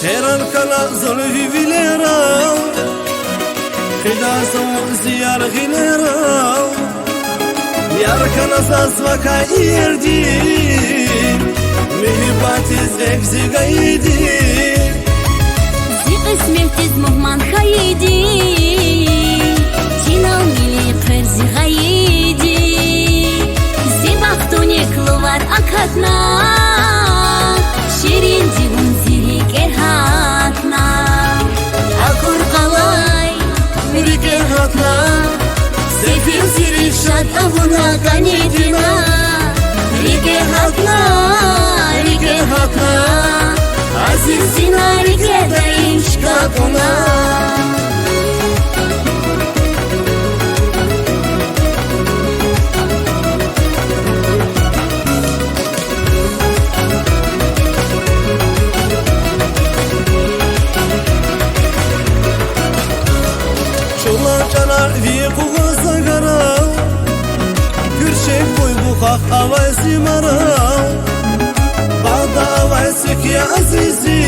هيران كلا ظلفي بليرا خدا سو زيار غليرا ياركن اساس وكا يردي مهباتي زيك زيغايدي زي قسمي تزمه من خيدي تينو ملي قرزي غايدي زي بختوني كلوار اكاتنا شيرين ديون زيريك ارهاتنا اكور قلاي مريك هاتنا سيفين سيري شاد أبونا غنيدنا ريكي هاتنا عزيزنا ريكي دايم شكاكونا Şolar canar vi kuğasa gara Gürşek boy buqaq avay simara Bağda avay sıkya azizi